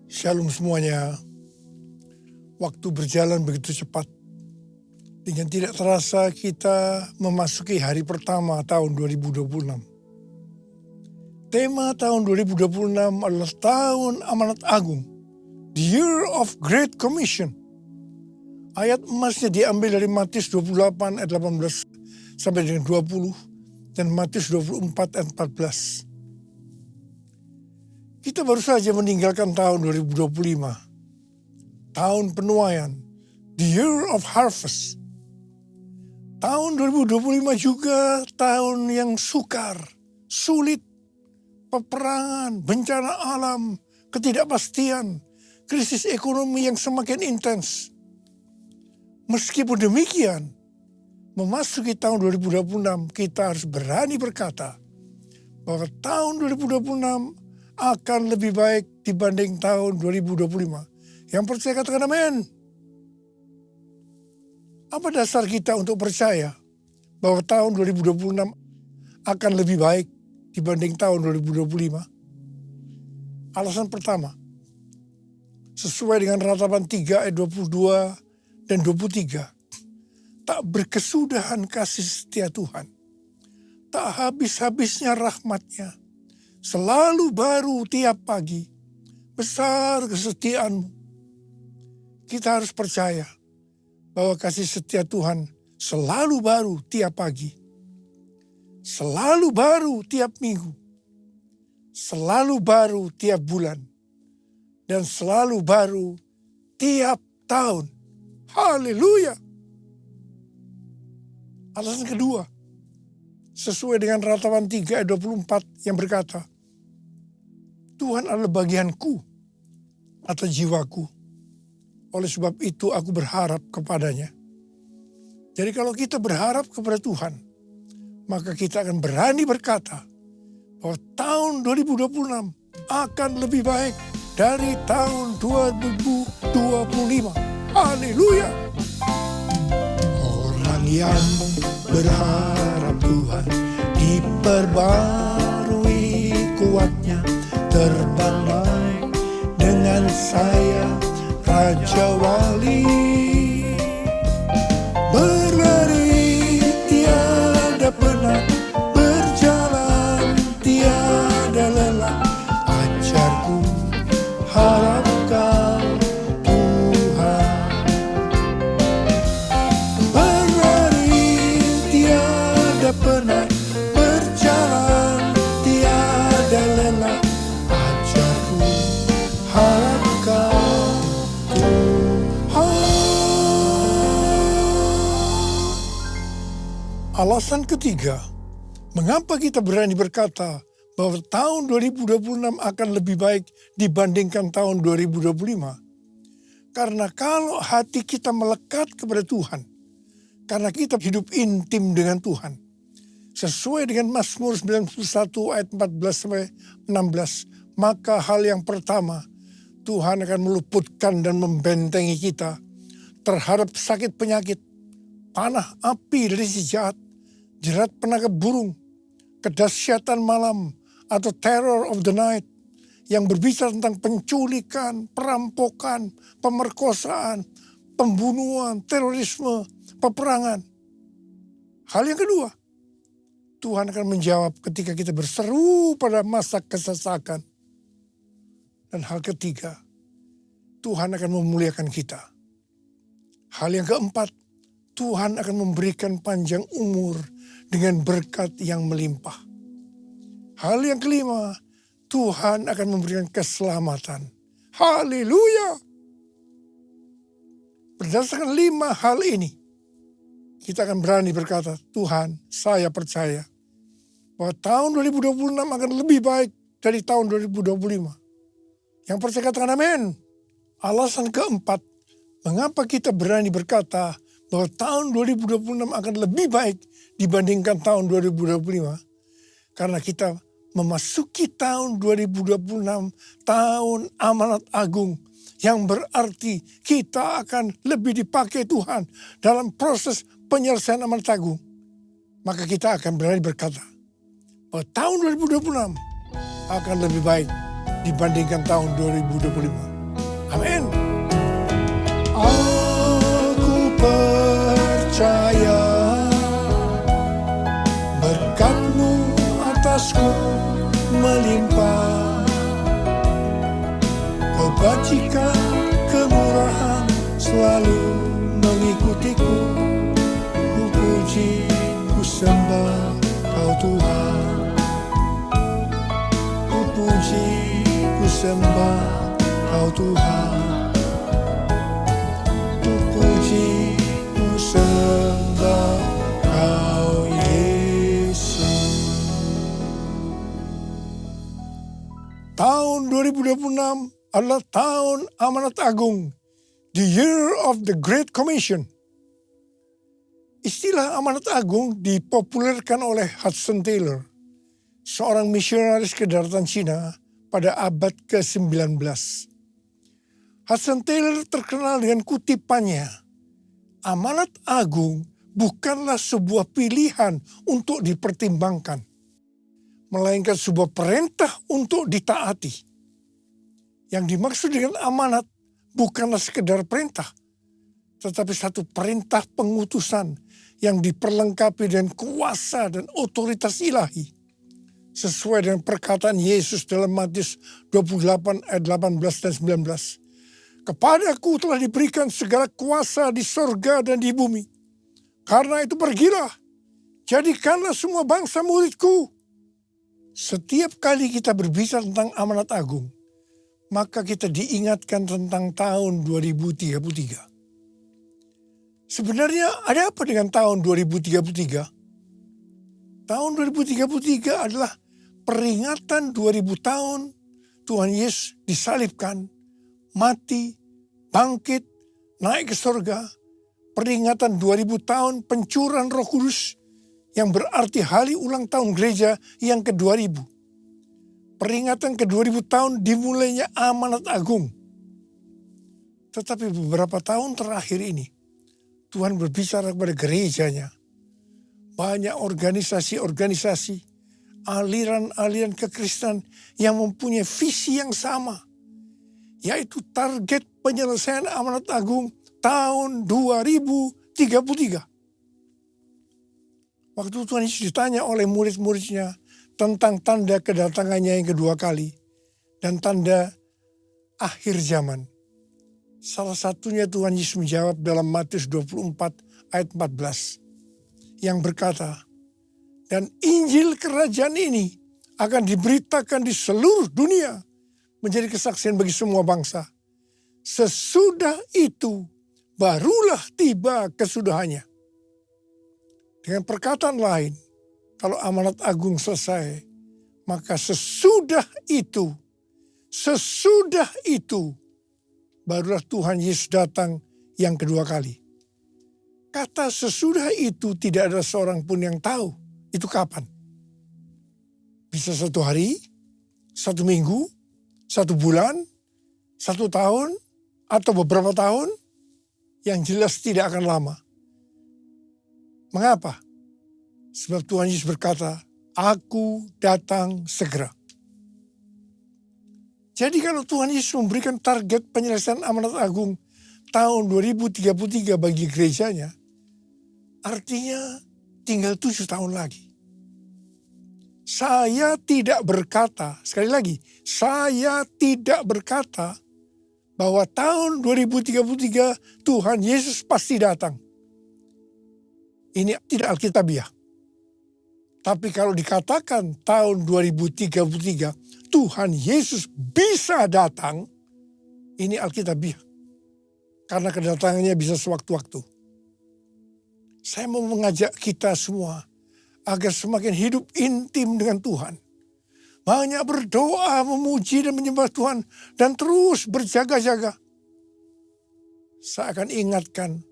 Shalom semuanya. Waktu berjalan begitu cepat. Dengan tidak terasa kita memasuki hari pertama tahun 2026. Tema tahun 2026 adalah tahun amanat agung. The Year of Great Commission. Ayat emasnya diambil dari Matius 28 ayat 18 sampai dengan 20 dan Matius 24 ayat 14. Kita baru saja meninggalkan tahun 2025. Tahun penuaian. The Year of Harvest. Tahun 2025 juga tahun yang sukar, sulit, peperangan, bencana alam, ketidakpastian, krisis ekonomi yang semakin intens. Meskipun demikian, memasuki tahun 2026 kita harus berani berkata bahwa tahun 2026 akan lebih baik dibanding tahun 2025. Yang percaya katakan amin. Apa dasar kita untuk percaya bahwa tahun 2026 akan lebih baik dibanding tahun 2025? Alasan pertama, sesuai dengan ratapan 3 ayat 22 dan 23. Tak berkesudahan kasih setia Tuhan. Tak habis-habisnya rahmatnya. Selalu baru tiap pagi. Besar kesetiaanmu. Kita harus percaya bahwa kasih setia Tuhan selalu baru tiap pagi. Selalu baru tiap minggu. Selalu baru tiap bulan. Dan selalu baru tiap tahun. Haleluya. Alasan kedua, sesuai dengan ratapan 3 ayat 24 yang berkata, Tuhan adalah bagianku atau jiwaku. Oleh sebab itu aku berharap kepadanya. Jadi kalau kita berharap kepada Tuhan, maka kita akan berani berkata bahwa tahun 2026 akan lebih baik dari tahun 2025. Haleluya. Orang yang berharap Tuhan diperbarui kuatnya. Terbang dengan saya Raja Wali, berlari tiada penat, berjalan tiada lelah, ajarku harapkan Tuhan. Berlari tiada penat, berjalan tiada lelah, harapkan Tuhan. Alasan ketiga, mengapa kita berani berkata bahwa tahun 2026 akan lebih baik dibandingkan tahun 2025? Karena kalau hati kita melekat kepada Tuhan, karena kita hidup intim dengan Tuhan, sesuai dengan Mazmur 91 ayat 14-16, maka hal yang pertama, Tuhan akan meluputkan dan membentengi kita terhadap sakit penyakit, panah api dari si jahat, jerat penangkap burung, kedahsyatan malam atau terror of the night yang berbicara tentang penculikan, perampokan, pemerkosaan, pembunuhan, terorisme, peperangan. Hal yang kedua, Tuhan akan menjawab ketika kita berseru pada masa kesesakan. Dan hal ketiga, Tuhan akan memuliakan kita. Hal yang keempat, Tuhan akan memberikan panjang umur dengan berkat yang melimpah. Hal yang kelima, Tuhan akan memberikan keselamatan. Haleluya! Berdasarkan 5 hal ini, kita akan berani berkata, Tuhan, saya percaya bahwa tahun 2026 akan lebih baik dari tahun 2025. Yang percaya katakan amin. Alasan keempat, mengapa kita berani berkata bahwa tahun 2026 akan lebih baik dibandingkan tahun 2025? Karena kita memasuki tahun 2026, tahun amanat agung. Yang berarti kita akan lebih dipakai Tuhan dalam proses penyelesaian amanat agung. Maka kita akan berani berkata bahwa tahun 2026 akan lebih baik dibandingkan tahun 2025. Amin. Aku percaya berkat-Mu atasku melimpah, kebajikan, kemurahan selalu mengikutiku. Ku puji, ku sembah Kau Tuhan. Ku puji, ku sembah Kau Tuhan. Ku puji, ku sembah Kau Yesus. Tahun 2026 adalah tahun amanat agung, the year of the Great Commission. Istilah amanat agung dipopulerkan oleh Hudson Taylor, seorang misionaris kedaratan Cina pada abad ke-19. Hudson Taylor terkenal dengan kutipannya, amanat agung bukanlah sebuah pilihan untuk dipertimbangkan, melainkan sebuah perintah untuk ditaati. Yang dimaksud dengan amanat bukanlah sekedar perintah, tetapi satu perintah pengutusan yang diperlengkapi dengan kuasa dan otoritas ilahi. Sesuai dengan perkataan Yesus dalam Matius 28 ayat 18 dan 19. Kepadaku telah diberikan segala kuasa di sorga dan di bumi. Karena itu pergilah, jadikanlah semua bangsa muridku. Setiap kali kita berbicara tentang amanat agung, maka kita diingatkan tentang tahun 2033. Sebenarnya ada apa dengan tahun 2033? Tahun 2033 adalah peringatan 2000 tahun Tuhan Yesus disalibkan, mati, bangkit, naik ke surga. Peringatan 2000 tahun pencurahan Roh Kudus yang berarti hari ulang tahun gereja yang ke-2000. Peringatan ke-2000 tahun dimulainya amanat agung. Tetapi beberapa tahun terakhir ini, Tuhan berbicara kepada gerejanya. Banyak organisasi-organisasi, aliran-aliran kekristenan yang mempunyai visi yang sama, yaitu target penyelesaian amanat agung tahun 2033. Waktu Tuhan Yesus ditanya oleh murid-muridnya tentang tanda kedatangannya yang kedua kali dan tanda akhir zaman. Salah satunya Tuhan Yesus menjawab dalam Matius 24 ayat 14 yang berkata, dan Injil kerajaan ini akan diberitakan di seluruh dunia menjadi kesaksian bagi semua bangsa. Sesudah itu barulah tiba kesudahannya. Dengan perkataan lain, kalau amanat agung selesai, maka sesudah itu barulah Tuhan Yesus datang yang kedua kali. Kata sesudah itu tidak ada seorang pun yang tahu itu kapan. Bisa 1 hari, 1 minggu, 1 bulan, 1 tahun, atau beberapa tahun, yang jelas tidak akan lama. Mengapa? Sebab Tuhan Yesus berkata, aku datang segera. Jadi kalau Tuhan Yesus memberikan target penyelesaian amanat agung tahun 2033 bagi gerejanya, artinya tinggal 7 tahun lagi. Saya tidak berkata, sekali lagi, saya tidak berkata bahwa tahun 2033 Tuhan Yesus pasti datang. Ini tidak alkitabiah. Tapi kalau dikatakan tahun 2033 Tuhan Yesus bisa datang, ini alkitabiah. Karena kedatangannya bisa sewaktu-waktu. Saya mau mengajak kita semua agar semakin hidup intim dengan Tuhan. Banyak berdoa, memuji dan menyembah Tuhan dan terus berjaga-jaga. Saya akan ingatkan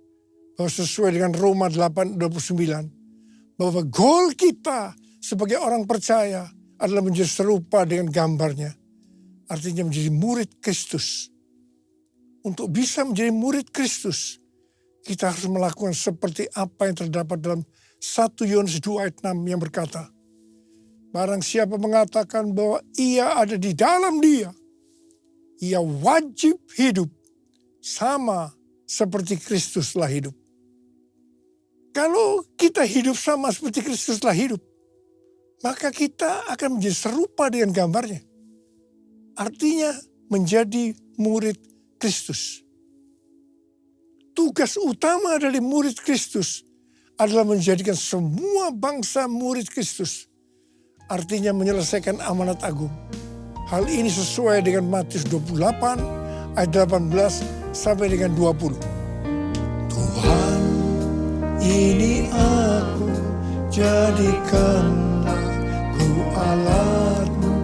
bahwa sesuai dengan Roma 8:29 bahwa goal kita sebagai orang percaya adalah menjadi serupa dengan gambarnya. Artinya menjadi murid Kristus. Untuk bisa menjadi murid Kristus, kita harus melakukan seperti apa yang terdapat dalam 1 Yohanes 2 ayat 6 yang berkata, barang siapa mengatakan bahwa ia ada di dalam dia, ia wajib hidup sama seperti Kristuslah hidup. Kalau kita hidup sama seperti Kristuslah hidup, maka kita akan menjadi serupa dengan gambarnya. Artinya menjadi murid Kristus. Tugas utama dari murid Kristus adalah menjadikan semua bangsa murid Kristus. Artinya menyelesaikan amanat agung. Hal ini sesuai dengan Matius 28 ayat 18 sampai dengan 20. Tuhan, ini aku, jadikanlah ku alatmu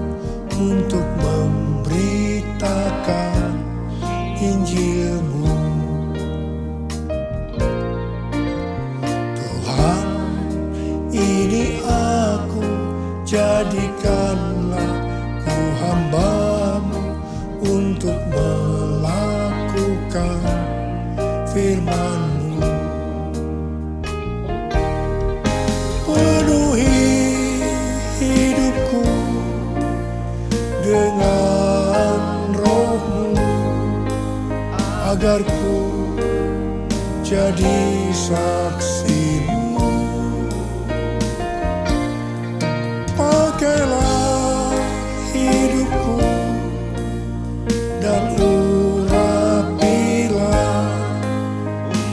untuk memberitakan Injilmu. Tuhan, ini aku, jadikanlah ku hambamu untuk melakukan firman-Mu. Penuhi hidupku dengan Roh-Mu, agar ku jadi saksi-Mu. Pakailah hidupku dan urapilah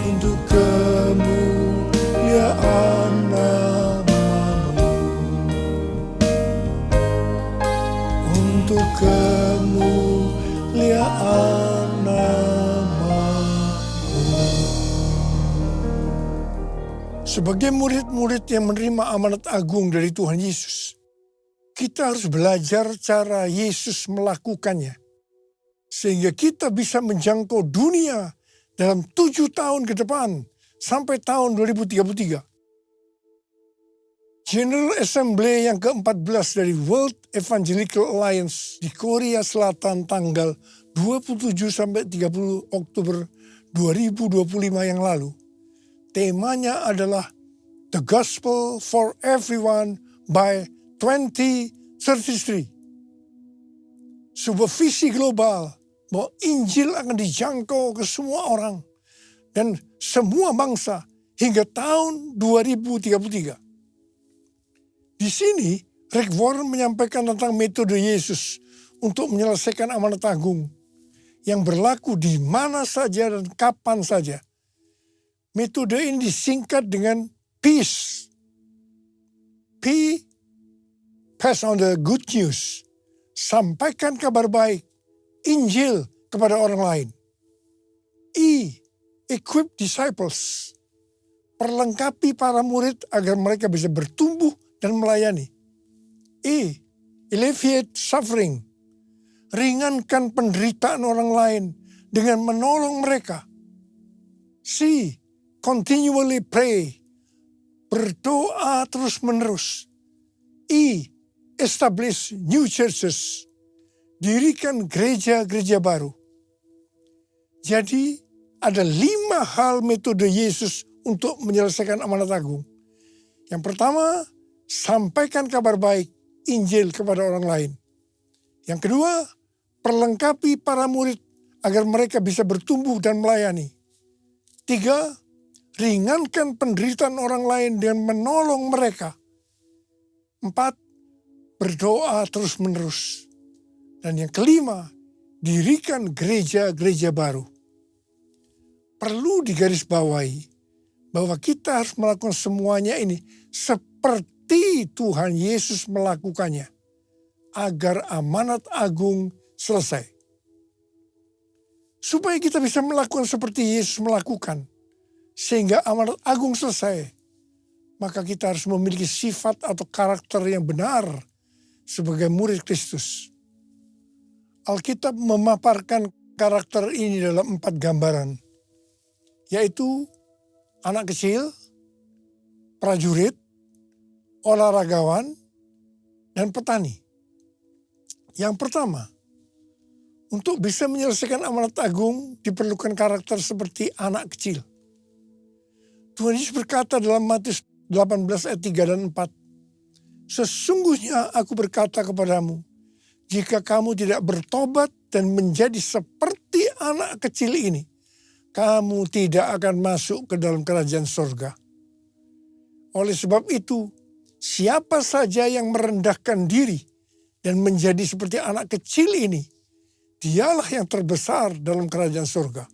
untuk kemuliaan nama-Mu. Untuk kemuliaan nama-Mu. Sebagai murid-murid yang menerima amanat agung dari Tuhan Yesus, kita harus belajar cara Yesus melakukannya. Sehingga kita bisa menjangkau dunia dalam 7 tahun ke depan sampai tahun 2033. General Assembly yang ke-14 dari World Evangelical Alliance di Korea Selatan tanggal 27 sampai 30 Oktober 2025 yang lalu. Temanya adalah The Gospel for Everyone by 2033. Sebuah visi global bahwa Injil akan dijangkau ke semua orang dan semua bangsa hingga tahun 2033. Di sini Rick Warren menyampaikan tentang metode Yesus untuk menyelesaikan amanat agung yang berlaku di mana saja dan kapan saja. Metode ini disingkat dengan PEACE. P, pass on the good news. Sampaikan kabar baik, Injil kepada orang lain. E, equip disciples. Perlengkapi para murid agar mereka bisa bertumbuh dan melayani. E, alleviate suffering. Ringankan penderitaan orang lain dengan menolong mereka. C, continually pray. Berdoa terus-menerus. E, establish new churches. Dirikan gereja-gereja baru. Jadi ada 5 hal metode Yesus untuk menyelesaikan amanat agung. Yang pertama, sampaikan kabar baik, Injil kepada orang lain. Yang kedua, perlengkapi para murid agar mereka bisa bertumbuh dan melayani. 3, ringankan penderitaan orang lain dengan menolong mereka. 4, berdoa terus-menerus. Dan yang kelima, dirikan gereja-gereja baru. Perlu digarisbawahi bahwa kita harus melakukan semuanya ini seperti Tuhan Yesus melakukannya agar amanat agung selesai. Supaya kita bisa melakukan seperti Yesus melakukan sehingga amanat agung selesai, maka kita harus memiliki sifat atau karakter yang benar sebagai murid Kristus. Alkitab memaparkan karakter ini dalam 4 gambaran, yaitu anak kecil, prajurit, olahragawan, dan petani. Yang pertama, untuk bisa menyelesaikan amanat agung diperlukan karakter seperti anak kecil. Tuhan Yesus berkata dalam Matius 18 ayat 3 dan 4, sesungguhnya aku berkata kepadamu, jika kamu tidak bertobat dan menjadi seperti anak kecil ini, kamu tidak akan masuk ke dalam kerajaan surga. Oleh sebab itu, siapa saja yang merendahkan diri dan menjadi seperti anak kecil ini, dialah yang terbesar dalam kerajaan surga.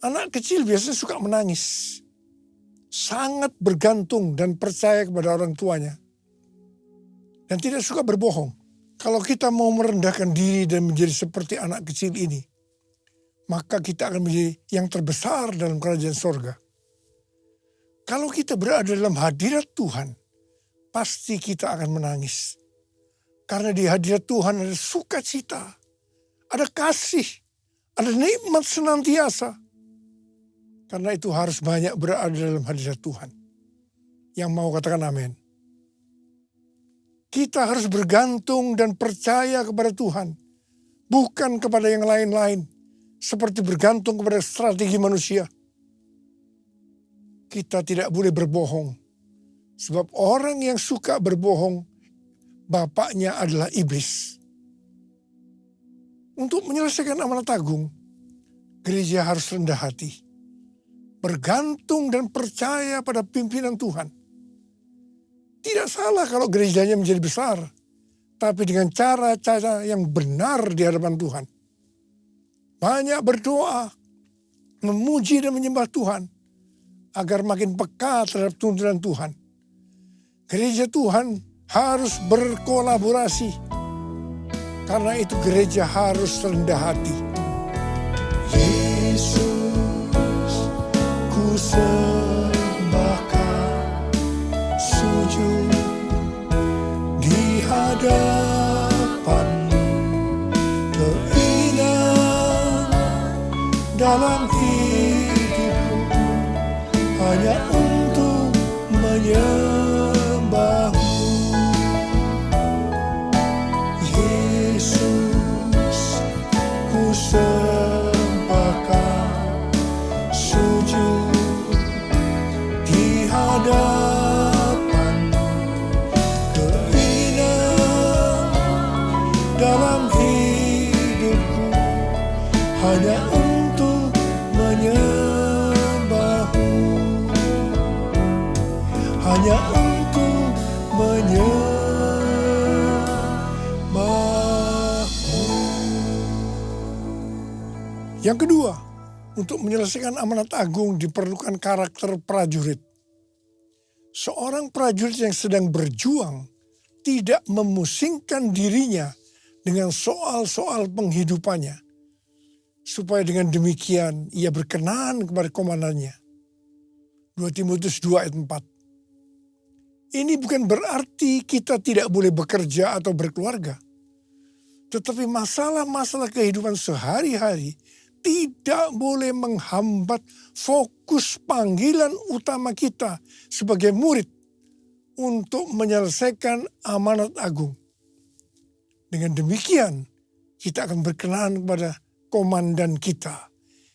Anak kecil biasanya suka menangis, sangat bergantung dan percaya kepada orang tuanya, dan tidak suka berbohong. Kalau kita mau merendahkan diri dan menjadi seperti anak kecil ini, maka kita akan menjadi yang terbesar dalam kerajaan surga. Kalau kita berada dalam hadirat Tuhan, pasti kita akan menangis. Karena di hadirat Tuhan ada sukacita, ada kasih, ada nikmat senantiasa. Karena itu harus banyak berada dalam hadirat Tuhan. Yang mau katakan amin. Kita harus bergantung dan percaya kepada Tuhan. Bukan kepada yang lain-lain. Seperti bergantung kepada strategi manusia. Kita tidak boleh berbohong. Sebab orang yang suka berbohong, bapaknya adalah iblis. Untuk menyelesaikan amanat agung, gereja harus rendah hati. Bergantung dan percaya pada pimpinan Tuhan. Tidak salah kalau gerejanya menjadi besar, tapi dengan cara-cara yang benar di hadapan Tuhan. Banyak berdoa, memuji dan menyembah Tuhan, agar makin peka terhadap tuntunan Tuhan. Gereja Tuhan harus berkolaborasi, karena itu gereja harus rendah hati. Yesus, ku sembahkan, sujud di hadapan-Mu, keinginan dalam hidupku hanya untuk menyembah-Mu. Yesus, ku sembahkan, sujud di hadapan-Mu, keinginan dalam hidupku hanya untuk menyembah-Mu, hanya untuk menyembah-Mu. Yang kedua, untuk menyelesaikan amanat agung diperlukan karakter prajurit. Seorang prajurit yang sedang berjuang tidak memusingkan dirinya dengan soal-soal penghidupannya, supaya dengan demikian ia berkenan kepada komandannya. 2 Timotius 2 ayat 4. Ini bukan berarti kita tidak boleh bekerja atau berkeluarga. Tetapi masalah-masalah kehidupan sehari-hari tidak boleh menghambat fokus panggilan utama kita sebagai murid untuk menyelesaikan amanat agung. Dengan demikian, kita akan berkenan kepada komandan kita,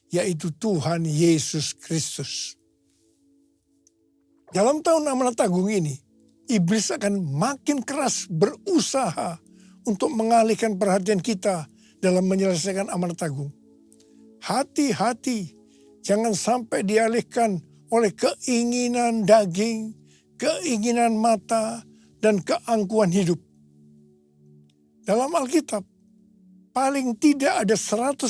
yaitu Tuhan Yesus Kristus. Dalam tahun amanat agung ini, iblis akan makin keras berusaha untuk mengalihkan perhatian kita dalam menyelesaikan amanat agung. Hati-hati, jangan sampai dialihkan oleh keinginan daging, keinginan mata, dan keangkuhan hidup. Dalam Alkitab, paling tidak ada 104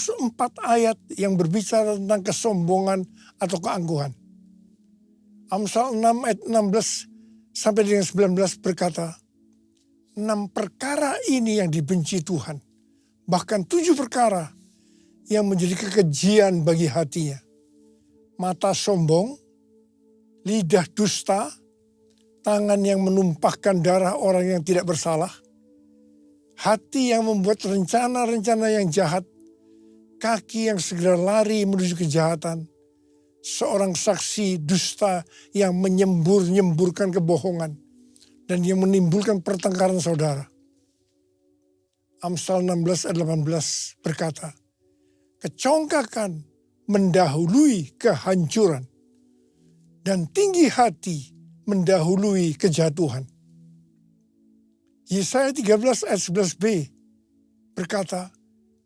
ayat yang berbicara tentang kesombongan atau keangkuhan. Amsal 6 ayat 16 sampai dengan 19 berkata, 6 perkara ini yang dibenci Tuhan, bahkan 7 perkara yang menjadi kekejian bagi hatinya. Mata sombong, lidah dusta, tangan yang menumpahkan darah orang yang tidak bersalah, hati yang membuat rencana-rencana yang jahat, kaki yang segera lari menuju kejahatan, seorang saksi dusta yang menyembur-nyemburkan kebohongan, dan yang menimbulkan pertengkaran saudara. Amsal 16 ayat 18 berkata, kecongkakan mendahului kehancuran, dan tinggi hati mendahului kejatuhan. Yesaya 13 ayat 11b berkata,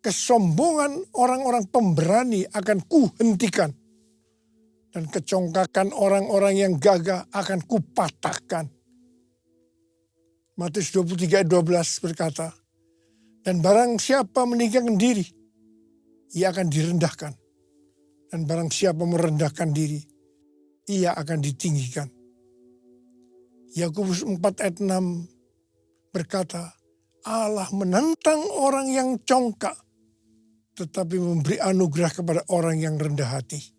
kesombongan orang-orang pemberani akan kuhentikan. Dan kecongkakan orang-orang yang gagah akan kupatahkan. Matius 23 ayat 12 berkata, dan barang siapa meninggikan diri, ia akan direndahkan. Dan barang siapa merendahkan diri, ia akan ditinggikan. Yakobus 4 ayat 6 berkata, Allah menentang orang yang congkak, tetapi memberi anugerah kepada orang yang rendah hati.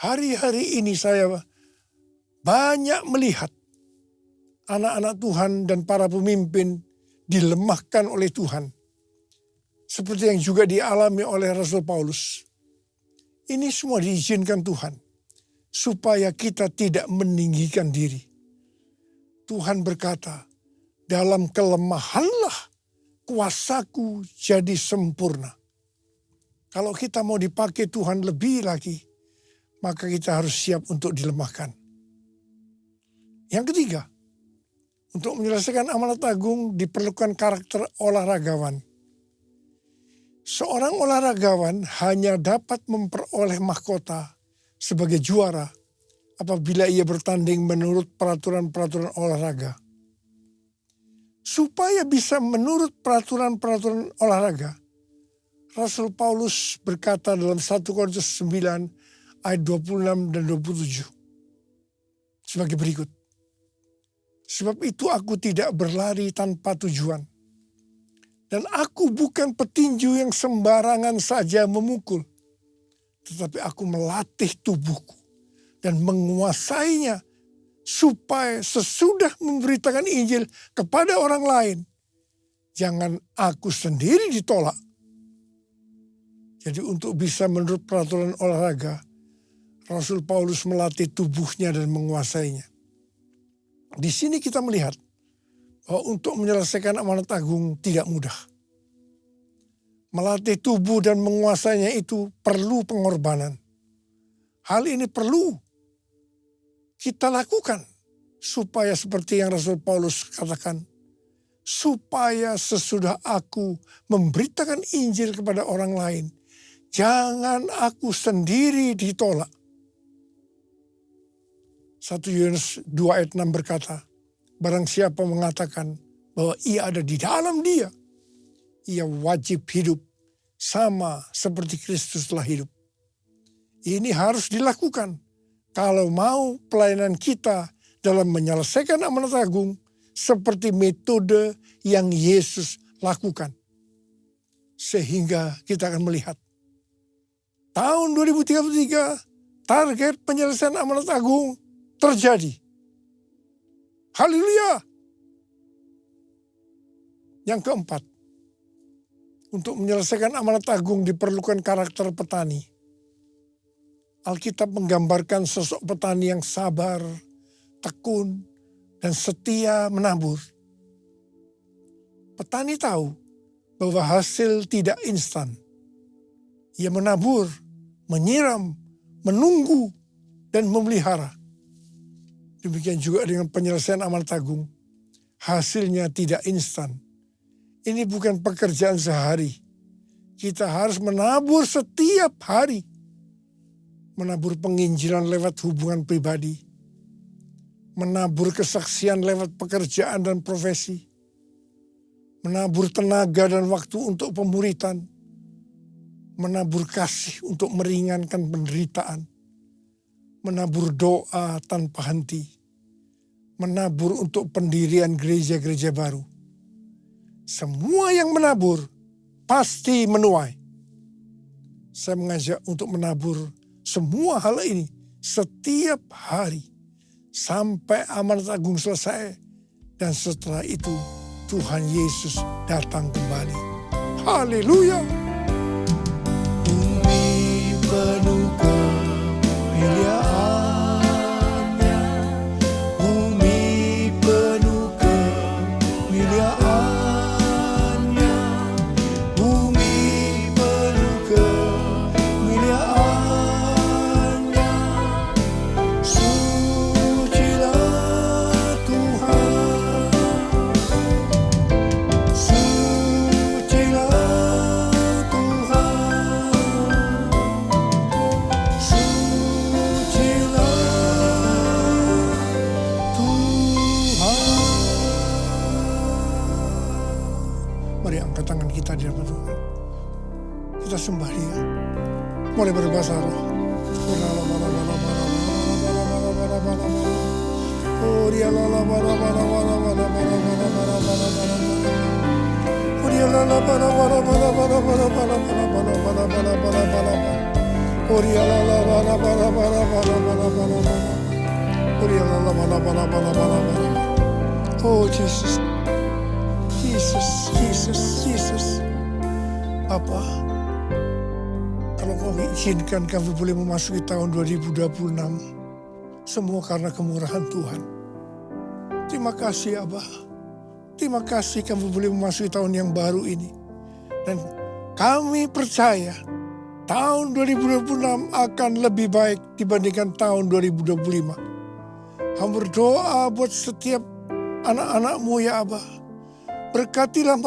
Hari-hari ini saya banyak melihat anak-anak Tuhan dan para pemimpin dilemahkan oleh Tuhan. Seperti yang juga dialami oleh Rasul Paulus. Ini semua diizinkan Tuhan. Supaya kita tidak meninggikan diri. Tuhan berkata, dalam kelemahanlah kuasaku jadi sempurna. Kalau kita mau dipakai Tuhan lebih lagi, maka kita harus siap untuk dilemahkan. Yang ketiga, untuk menyelesaikan amanat agung diperlukan karakter olahragawan. Seorang olahragawan hanya dapat memperoleh mahkota sebagai juara apabila ia bertanding menurut peraturan-peraturan olahraga. Supaya bisa menurut peraturan-peraturan olahraga, Rasul Paulus berkata dalam 1 Korintus 9 ayat 26 dan 27 sebagai berikut. Sebab itu aku tidak berlari tanpa tujuan. Dan aku bukan petinju yang sembarangan saja memukul. Tetapi aku melatih tubuhku dan menguasainya supaya sesudah memberitakan Injil kepada orang lain, jangan aku sendiri ditolak. Jadi untuk bisa menurut peraturan olahraga, Rasul Paulus melatih tubuhnya dan menguasainya. Di sini kita melihat bahwa untuk menyelesaikan amanat agung tidak mudah. Melatih tubuh dan menguasainya itu perlu pengorbanan. Hal ini perlu kita lakukan supaya seperti yang Rasul Paulus katakan, supaya sesudah aku memberitakan Injil kepada orang lain, jangan aku sendiri ditolak. 1 Yohanes 2 ayat 6 berkata, barang siapa mengatakan bahwa ia ada di dalam dia, ia wajib hidup sama seperti Kristus telah hidup. Ini harus dilakukan kalau mau pelayanan kita dalam menyelesaikan amanat agung seperti metode yang Yesus lakukan. Sehingga kita akan melihat tahun 2033 target penyelesaian amanat agung terjadi. Haleluya. Yang keempat, untuk menyelesaikan amanat agung diperlukan karakter petani. Alkitab menggambarkan sosok petani yang sabar, tekun, dan setia menabur. Petani tahu bahwa hasil tidak instan. Ia menabur, menyiram, menunggu, dan memelihara. Demikian juga dengan penyelesaian amanat agung. Hasilnya tidak instan. Ini bukan pekerjaan sehari. Kita harus menabur setiap hari. Menabur penginjilan lewat hubungan pribadi. Menabur kesaksian lewat pekerjaan dan profesi. Menabur tenaga dan waktu untuk pemuritan. Menabur kasih untuk meringankan penderitaan. Menabur doa tanpa henti. Menabur untuk pendirian gereja-gereja baru. Semua yang menabur pasti menuai. Saya mengajak untuk menabur semua hal ini setiap hari. Sampai amanat agung selesai. Dan setelah itu Tuhan Yesus datang kembali. Haleluya. Bumi penuh kemuliaan-Nya, bumi penuh kemuliaan-Nya, bumi penuh kemuliaan-Nya. Sucilah Tuhan, sucilah kita di hadapan Tuhan. Kita sembah Dia. Mulai berbahasa roh. Oh Jesus, Jesus, Jesus, Jesus. Bapa, kalau kau izinkan kami boleh memasuki tahun 2026, semua karena kemurahan Tuhan. Terima kasih Abah. Terima kasih kami boleh memasuki tahun yang baru ini. Dan kami percaya tahun 2026 akan lebih baik dibandingkan tahun 2025. Hamba berdoa buat setiap anak-anak-Mu ya Abah. Berkatilah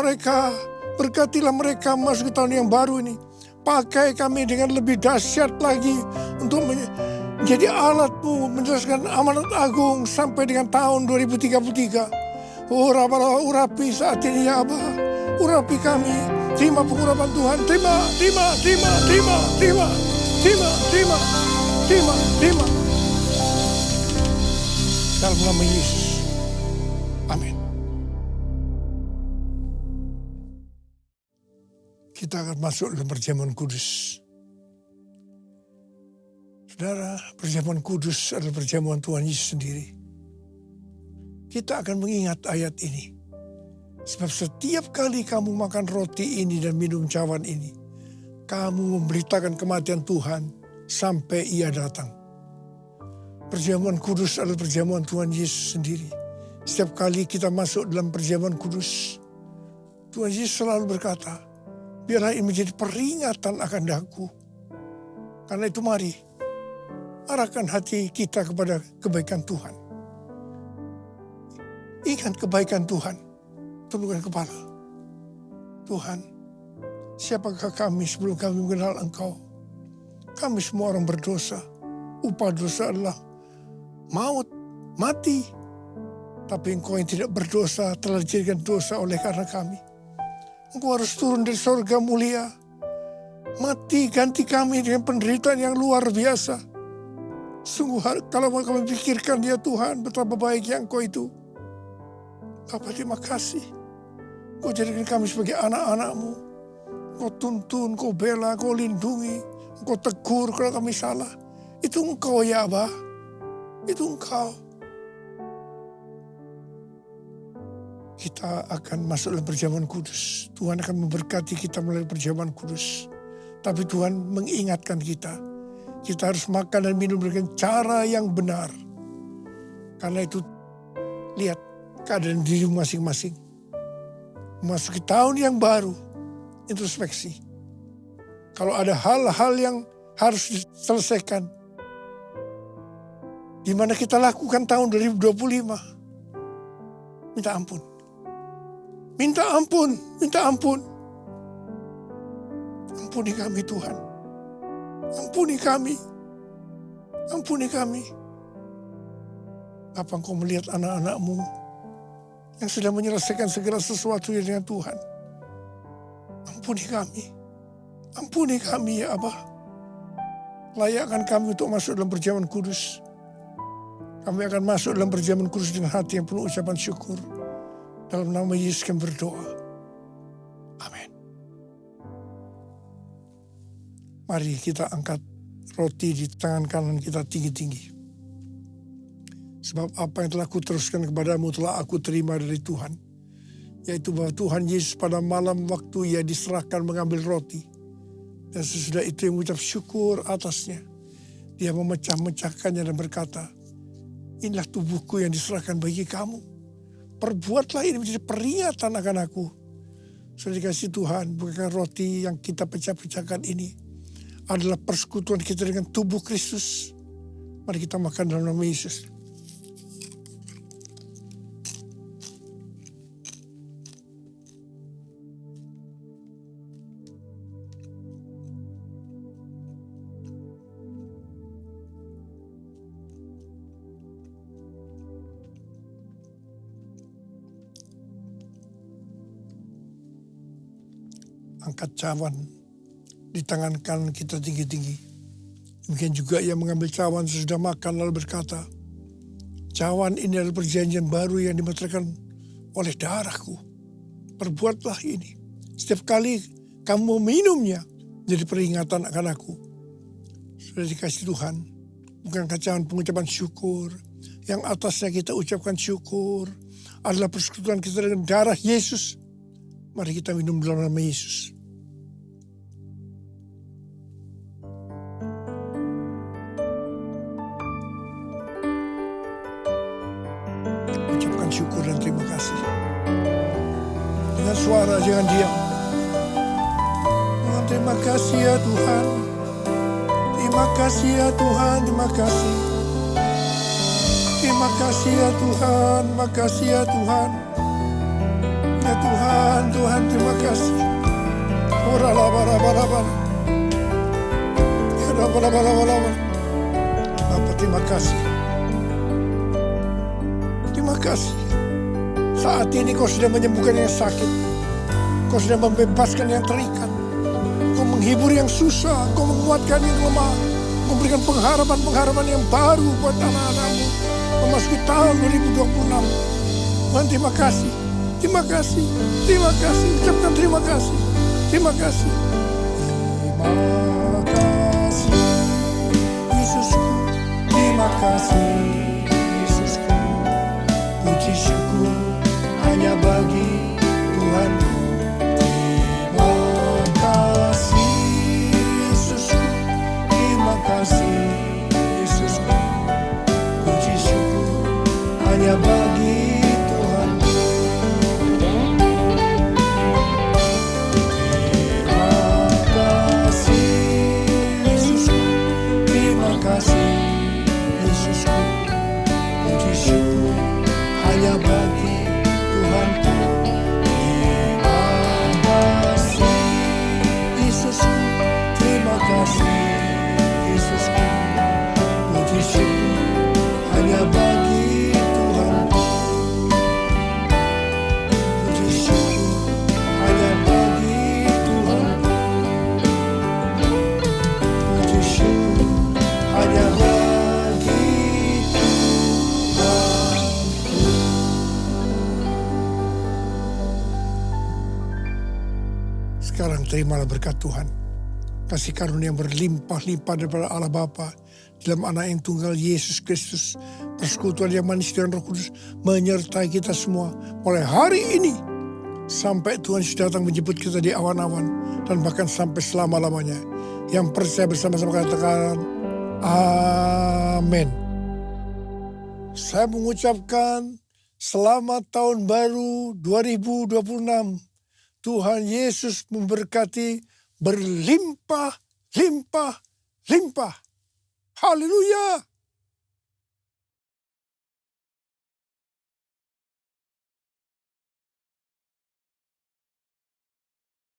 mereka masuk ke tahun yang baru ini. Pakai kami dengan lebih dahsyat lagi untuk menjadi alat-Mu menjelaskan amanat agung sampai dengan tahun 2033. Urapi saat ini ya Abah. Urapi kami. Terima pengurapan Tuhan. Terima. Dalam nama Yesus. Amin. Kita akan masuk dalam perjamuan kudus. Saudara, perjamuan kudus adalah perjamuan Tuhan Yesus sendiri. Kita akan mengingat ayat ini. Sebab setiap kali kamu makan roti ini dan minum cawan ini, kamu memberitakan kematian Tuhan sampai Ia datang. Perjamuan kudus adalah perjamuan Tuhan Yesus sendiri. Setiap kali kita masuk dalam perjamuan kudus, Tuhan Yesus selalu berkata, biarlah ini menjadi peringatan akan daku. Karena itu mari, arahkan hati kita kepada kebaikan Tuhan. Ingat kebaikan Tuhan, tundukkan kepala. Tuhan, siapakah kami sebelum kami mengenal Engkau? Kami semua orang berdosa. Upah dosa adalah maut, mati. Tapi Engkau yang tidak berdosa telah dijadikan dosa oleh karena kami. Engkau harus turun dari surga mulia. Mati ganti kami dengan penderitaan yang luar biasa. Sungguh kalau kami pikirkan ya Tuhan, betapa baiknya Engkau itu. Bapa, terima kasih. Engkau jadikan kami sebagai anak-anak-Mu. Engkau tuntun, Engkau bela, Engkau lindungi. Engkau tegur kalau kami salah. Itu Engkau ya Abah. Itu Engkau. Kita akan masuk dalam perjamuan kudus. Tuhan akan memberkati kita melalui perjamuan kudus. Tapi Tuhan mengingatkan kita. Kita harus makan dan minum dengan cara yang benar. Karena itu, lihat keadaan diri masing-masing. Memasuki tahun yang baru, introspeksi. Kalau ada hal-hal yang harus diselesaikan, di mana kita lakukan tahun 2025, minta ampun. Minta ampun. Ampuni kami Tuhan. Ampuni kami. Apa Engkau melihat anak-anak-Mu yang sedang menyelesaikan segala sesuatu dengan Tuhan? Ampuni kami ya Abah. Layakkan kami untuk masuk dalam perjamuan kudus. Kami akan masuk dalam perjamuan kudus dengan hati yang penuh ucapan syukur. Dalam nama Yesus kami berdoa. Amin. Mari kita angkat roti di tangan kanan kita tinggi-tinggi. Sebab apa yang telah kuteruskan kepadamu telah aku terima dari Tuhan. Yaitu bahwa Tuhan Yesus pada malam waktu Ia diserahkan mengambil roti. Dan sesudah itu Ia mengucap syukur atasnya. Dia memecah-mecahkannya dan berkata, inilah tubuhku yang diserahkan bagi kamu. Perbuatlah ini menjadi peringatan akan aku. Sudah dikasih Tuhan, bukan roti yang kita pecah-pecahkan ini adalah persekutuan kita dengan tubuh Kristus. Mari kita makan dalam nama Yesus. angkat cawan di tangan kanan kita tinggi-tinggi. Demikian juga ia mengambil cawan sesudah makan lalu berkata, cawan ini adalah perjanjian baru yang dimeteraikan oleh darahku. Perbuatlah ini setiap kali kamu meminumnya, jadi peringatan akan aku. Sudah dikasih Tuhan, bukan cawan pengucapan syukur. Yang atasnya kita ucapkan syukur adalah persekutuan kita dengan darah Yesus. Mari kita minum dalam nama Yesus. Ucapkan syukur dan terima kasih. Dengan suara, jangan diam. Tuhan, terima kasih ya Tuhan. Terima kasih ya Tuhan, terima kasih. Terima kasih ya Tuhan, terima kasih ya Tuhan. Ya Tuhan, Tuhan terima kasih. Ora laba. Ya laba. Bapa terima kasih. Terima kasih. Saat ini kau sudah menyembuhkan yang sakit. Kau sudah membebaskan yang terikat. Kau menghibur yang susah. Kau menguatkan yang lemah. Kau memberikan pengharapan yang baru buat anak-anakmu. Memasuki tahun 2026. Tuhan terima kasih. Terima kasih. Terima kasih. Ucapkan terima kasih. Terima kasih. Terima kasih. Yesusku. Terima kasih. Yesusku. Puji syukur hanya bagi Tuhanku. Terima kasih. Yesusku. Terima kasih. Yesusku. Puji syukur hanya bagi Tuhanku. Hanya bagi Tuhanku. Terima kasih Yesusku. Terima kasih Yesusku. Puji syukur hanya bagi Tuhanku. Puji syukur hanya bagi Tuhanku. Puji syukur hanya bagi Sekarang terimalah berkat Tuhan. Kasih karunia yang berlimpah-limpah daripada Allah Bapa dalam Anak yang tunggal Yesus Kristus. Persekutuan yang manis dengan Roh Kudus menyertai kita semua mulai hari ini sampai Tuhan Yesus datang menjemput kita di awan-awan dan bahkan sampai selama-lamanya. Yang percaya bersama-sama katakan amin. Saya mengucapkan selamat tahun baru 2026. Tuhan Yesus memberkati berlimpah. Haleluya.